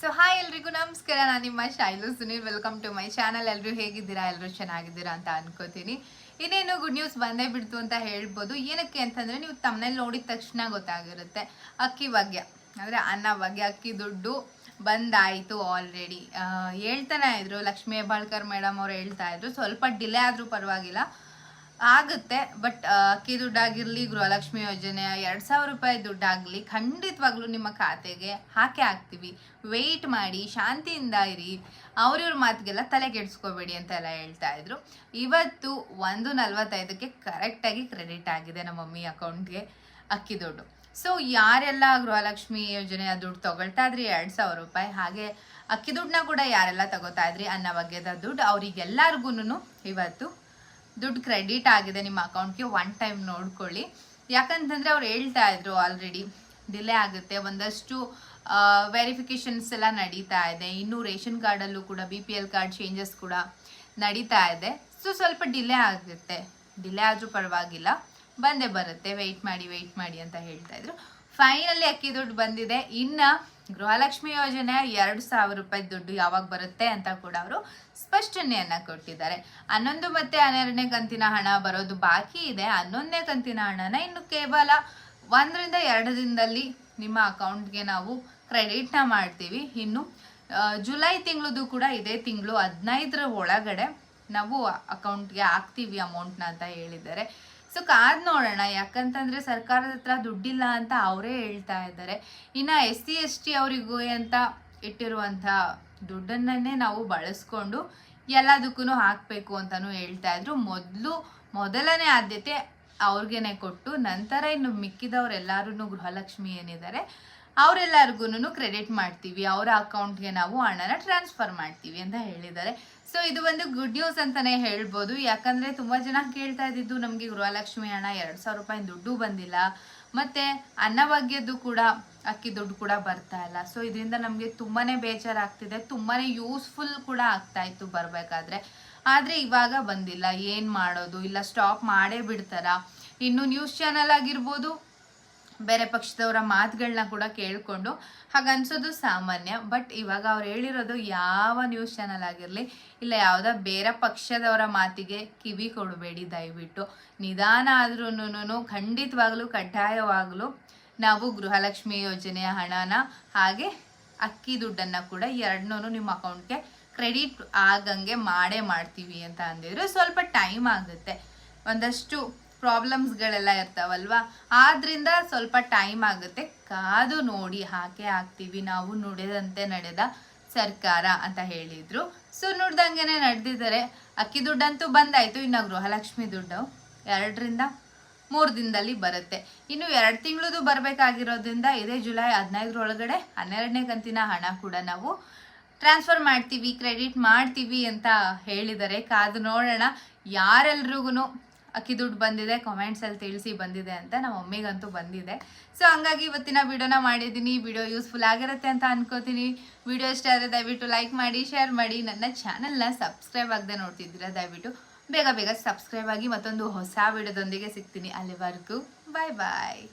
So hi ಎಲ್ರಿಗೂ ನಮಸ್ಕಾರ. ನಾನು ನಿಮ್ಮ Shailu Sunil. Welcome to my channel. ಎಲ್ಲರೂ ಹೇಗಿದ್ದೀರಾ? ಎಲ್ಲರೂ ಚೆನ್ನಾಗಿದ್ದೀರಾ ಅಂತ ಅನ್ಕೋತೀನಿ. ಇನ್ನೇನು ಗುಡ್ ನ್ಯೂಸ್ ಬಂದೇ ಬಿಡ್ತು ಅಂತ ಹೇಳ್ಬೋದು. ಏನಕ್ಕೆ ಅಂತಂದರೆ, ನೀವು ತಮ್ಮನೇಲಿ ನೋಡಿದ ತಕ್ಷಣ ಗೊತ್ತಾಗಿರುತ್ತೆ. ಅಕ್ಕಿ ಭಾಗ್ಯ ಅಂದರೆ ಅನ್ನ ಭಾಗ್ಯ ಅಕ್ಕಿ ದುಡ್ಡು ಬಂದಾಯಿತು ಆಲ್ರೆಡಿ. ಹೇಳ್ತಾನೆ ಇದ್ರು, ಲಕ್ಷ್ಮೀ ಹೆಬ್ಬಾಳ್ಕರ್ ಮೇಡಮ್ ಅವ್ರು ಹೇಳ್ತಾ ಇದ್ರು, ಸ್ವಲ್ಪ ಡಿಲೇ ಆದರೂ ಪರವಾಗಿಲ್ಲ ಆಗುತ್ತೆ. ಬಟ್ ಅಕ್ಕಿ ದುಡ್ಡಾಗಿರಲಿ, ಗೃಹಲಕ್ಷ್ಮಿ ಯೋಜನೆ 2,000 ರೂಪಾಯಿ ದುಡ್ಡಾಗಲಿ ಖಂಡಿತವಾಗ್ಲೂ ನಿಮ್ಮ ಖಾತೆಗೆ ಹಾಕೇ ಹಾಕ್ತೀವಿ. ವೆಯ್ಟ್ ಮಾಡಿ, ಶಾಂತಿಯಿಂದ ಇರಿ, ಅವ್ರಿವ್ರ ಮಾತಿಗೆಲ್ಲ ತಲೆ ಕೆಡಿಸ್ಕೋಬೇಡಿ ಅಂತೆಲ್ಲ ಹೇಳ್ತಾ ಇದ್ರು. ಇವತ್ತು 1:45ಕ್ಕೆ ಕರೆಕ್ಟಾಗಿ ಕ್ರೆಡಿಟ್ ಆಗಿದೆ ನಮ್ಮ ಮಮ್ಮಿ ಅಕೌಂಟ್ಗೆ ಅಕ್ಕಿ ದುಡ್ಡು. ಸೊ ಯಾರೆಲ್ಲ ಗೃಹಲಕ್ಷ್ಮಿ ಯೋಜನೆಯ ದುಡ್ಡು ತಗೊಳ್ತಾ ಇದ್ರಿ 2,000 ರೂಪಾಯಿ, ಹಾಗೆ ಅಕ್ಕಿ ದುಡ್ಡನ್ನ ಕೂಡ ಯಾರೆಲ್ಲ ತಗೋತಾ ಇದ್ರಿ ಅನ್ನಭಾಗ್ಯದ ದುಡ್ಡು, ಅವರಿಗೆಲ್ಲರಿಗೂ ಇವತ್ತು ದುಡ್ಡು ಕ್ರೆಡಿಟ್ ಆಗಿದೆ ನಿಮ್ಮ ಅಕೌಂಟ್ಗೆ. ಒನ್ ಟೈಮ್ ನೋಡ್ಕೊಳ್ಳಿ. ಯಾಕಂತಂದರೆ ಅವ್ರು ಹೇಳ್ತಾ ಇದ್ರು ಆಲ್ರೆಡಿ ಡಿಲೇ ಆಗುತ್ತೆ, ಒಂದಷ್ಟು ವೆರಿಫಿಕೇಷನ್ಸ್ ಎಲ್ಲ ನಡೀತಾ ಇದೆ. ಇನ್ನು ರೇಷನ್ ಕಾರ್ಡಲ್ಲೂ ಕೂಡ BPL ಕಾರ್ಡ್ ಚೇಂಜಸ್ ಕೂಡ ನಡೀತಾ ಇದೆ. ಸೊ ಸ್ವಲ್ಪ ಡಿಲೇ ಆಗುತ್ತೆ. ಡಿಲೇ ಆದರೂ ಪರವಾಗಿಲ್ಲ, ಬಂದೇ ಬರುತ್ತೆ, ವೆಯ್ಟ್ ಮಾಡಿ ಅಂತ ಹೇಳ್ತಾ ಇದ್ರು. ಫೈನಲಿ ಅಕ್ಕಿ ದುಡ್ಡು ಬಂದಿದೆ. ಇನ್ನು ಗೃಹಲಕ್ಷ್ಮಿ ಯೋಜನೆ 2,000 ರೂಪಾಯಿ ದುಡ್ಡು ಯಾವಾಗ ಬರುತ್ತೆ ಅಂತ ಕೂಡ ಅವರು ಸ್ಪಷ್ಟನೆಯನ್ನ ಕೊಟ್ಟಿದ್ದಾರೆ. 11 ಮತ್ತು 12ನೇ ಕಂತಿನ ಹಣ ಬರೋದು ಬಾಕಿ ಇದೆ. 11ನೇ ಕಂತಿನ ಹಣನ ಇನ್ನು ಕೇವಲ 1ರಿಂದ 2 ದಿನದಲ್ಲಿ ನಿಮ್ಮ ಅಕೌಂಟ್ಗೆ ನಾವು ಕ್ರೆಡಿಟ್ನ ಮಾಡ್ತೀವಿ. ಇನ್ನು ಜುಲೈ ತಿಂಗಳದು ಕೂಡ ಇದೇ ತಿಂಗಳು 15ರ ಒಳಗಡೆ ನಾವು ಅಕೌಂಟ್ಗೆ ಹಾಕ್ತೀವಿ ಅಮೌಂಟ್ನ ಅಂತ ಹೇಳಿದ್ದಾರೆ. ಸೊ ಕಾದ್ ನೋಡೋಣ. ಯಾಕಂತಂದರೆ ಸರ್ಕಾರದ ಹತ್ರ ದುಡ್ಡಿಲ್ಲ ಅಂತ ಅವರೇ ಹೇಳ್ತಾ ಇದ್ದಾರೆ. ಇನ್ನು SC ST ಅವರಿಗೂ ಅಂತ ಇಟ್ಟಿರುವಂಥ ದುಡ್ಡನ್ನೇ ನಾವು ಬಳಸ್ಕೊಂಡು ಎಲ್ಲದಕ್ಕೂ ಹಾಕಬೇಕು ಅಂತಲೂ ಹೇಳ್ತಾ ಇದ್ರು. ಮೊದಲನೇ ಆದ್ಯತೆ ಅವ್ರಿಗೇನೆ ಕೊಟ್ಟು, ನಂತರ ಇನ್ನು ಮಿಕ್ಕಿದವರೆಲ್ಲರೂ ಗೃಹಲಕ್ಷ್ಮಿ ಏನಿದ್ದಾರೆ ಅವರೆಲ್ಲರಿಗೂ ಕ್ರೆಡಿಟ್ ಮಾಡ್ತೀವಿ, ಅವರ ಅಕೌಂಟ್ಗೆ ನಾವು ಹಣನ ಟ್ರಾನ್ಸ್ಫರ್ ಮಾಡ್ತೀವಿ ಅಂತ ಹೇಳಿದ್ದಾರೆ. ಸೊ ಇದು ಒಂದು ಗುಡ್ ನ್ಯೂಸ್ ಅಂತಲೇ ಹೇಳ್ಬೋದು. ಯಾಕಂದರೆ ತುಂಬ ಜನ ಕೇಳ್ತಾ ಇದ್ದಿದ್ದು, ನಮಗೆ ಗೃಹಲಕ್ಷ್ಮಿ ಹಣ 2,000 ರೂಪಾಯಿ ದುಡ್ಡು ಬಂದಿಲ್ಲ, ಮತ್ತು ಅನ್ನಭಾಗ್ಯದ್ದು ಕೂಡ ಅಕ್ಕಿ ದುಡ್ಡು ಕೂಡ ಬರ್ತಾ ಇಲ್ಲ. ಸೊ ಇದರಿಂದ ನಮಗೆ ತುಂಬಾ ಬೇಜಾರಾಗ್ತಿದೆ, ತುಂಬಾ ಯೂಸ್ಫುಲ್ ಕೂಡ ಆಗ್ತಾ ಇತ್ತು ಬರಬೇಕಾದ್ರೆ. ಆದರೆ ಇವಾಗ ಬಂದಿಲ್ಲ, ಏನು ಮಾಡೋದು? ಇಲ್ಲ ಸ್ಟಾಪ್ ಮಾಡೇ ಬಿಡ್ತಾರಾ? ಇನ್ನು ನ್ಯೂಸ್ ಚಾನಲ್ ಆಗಿರ್ಬೋದು, ಬೇರೆ ಪಕ್ಷದವರ ಮಾತುಗಳನ್ನ ಕೂಡ ಕೇಳಿಕೊಂಡು ಹಾಗನ್ಸೋದು ಸಾಮಾನ್ಯ. ಬಟ್ ಇವಾಗ ಅವ್ರು ಹೇಳಿರೋದು ಯಾವ ನ್ಯೂಸ್ ಚಾನಲ್ ಆಗಿರಲಿ, ಇಲ್ಲ ಯಾವುದೋ ಬೇರೆ ಪಕ್ಷದವರ ಮಾತಿಗೆ ಕಿವಿ ಕೊಡಬೇಡಿ ದಯವಿಟ್ಟು. ನಿಧಾನ ಆದ್ರೂ ಖಂಡಿತವಾಗ್ಲೂ ಕಡ್ಡಾಯವಾಗಲೂ ನಾವು ಗೃಹಲಕ್ಷ್ಮಿ ಯೋಜನೆಯ ಹಣನ ಹಾಗೆ ಅಕ್ಕಿ ದುಡ್ಡನ್ನು ಕೂಡ ಎರಡನ್ನೂ ನಿಮ್ಮ ಅಕೌಂಟ್ಗೆ ಕ್ರೆಡಿಟ್ ಆಗಂಗೆ ಮಾಡ್ತೀವಿ ಅಂತ ಅಂದಿದ್ರು. ಸ್ವಲ್ಪ ಟೈಮ್ ಆಗುತ್ತೆ, ಒಂದಷ್ಟು ಪ್ರಾಬ್ಲಮ್ಸ್ಗಳೆಲ್ಲ ಇರ್ತಾವಲ್ವ, ಆದ್ರಿಂದ ಸ್ವಲ್ಪ ಟೈಮ್ ಆಗುತ್ತೆ. ಕಾದು ನೋಡಿ ಹಾಕೇ ಹಾಕ್ತೀವಿ, ನಾವು ನುಡಿದಂತೆ ನಡೆದ ಸರ್ಕಾರ ಅಂತ ಹೇಳಿದ್ರು. ಸೊ ನುಡ್ದಂಗೆನೆ ನಡೆದಿದ್ದಾರೆ. ಅಕ್ಕಿ ದುಡ್ಡಂತೂ ಬಂದಾಯಿತು. ಇನ್ನು ಗೃಹಲಕ್ಷ್ಮಿ ದುಡ್ಡು 2ರಿಂದ 3 ದಿನದಲ್ಲಿ ಬರುತ್ತೆ. ಇನ್ನು 2 ತಿಂಗಳದು ಬರಬೇಕಾಗಿರೋದ್ರಿಂದ ಇದೇ ಜುಲೈ 15 ಒಳಗಡೆ 12ನೇ ಕಂತಿನ ಹಣ ಕೂಡ ನಾವು ಟ್ರಾನ್ಸ್ಫರ್ ಮಾಡ್ತೀವಿ, ಕ್ರೆಡಿಟ್ ಮಾಡ್ತೀವಿ ಅಂತ ಹೇಳಿದ್ದಾರೆ. ಕಾದು ನೋಡೋಣ. ಯಾರೆಲ್ರಿಗೂ ಅಕ್ಕಿ ದುಡ್ಡು ಬಂದಿದೆ ಕಾಮೆಂಟ್ಸಲ್ಲಿ ತಿಳಿಸಿ ಬಂದಿದೆ ಅಂತ. ನಮ್ಮ ಮಮ್ಮಿಗಂತೂ ಬಂದಿದೆ. ಸೊ ಹಂಗಾಗಿ ಇವತ್ತಿನ ವಿಡಿಯೋನ ಮಾಡಿದ್ದೀನಿ. ವಿಡಿಯೋ ಯೂಸ್ಫುಲ್ ಆಗಿರುತ್ತೆ ಅಂತ ಅನ್ಕೋತೀನಿ. ವಿಡಿಯೋ ಇಷ್ಟ ಆದರೆ ದಯವಿಟ್ಟು ಲೈಕ್ ಮಾಡಿ, ಶೇರ್ ಮಾಡಿ. ನನ್ನ ಚಾನಲ್ನ ಸಬ್ಸ್ಕ್ರೈಬ್ ಆಗದೆ ನೋಡ್ತಿದ್ದೀರಾ ದಯವಿಟ್ಟು ಬೇಗ ಸಬ್ಸ್ಕ್ರೈಬ್ ಆಗಿ. ಮತ್ತೊಂದು ಹೊಸ ವಿಡಿಯೋದೊಂದಿಗೆ ಸಿಗ್ತೀನಿ. ಅಲ್ಲಿವರೆಗೂ ಬಾಯ್.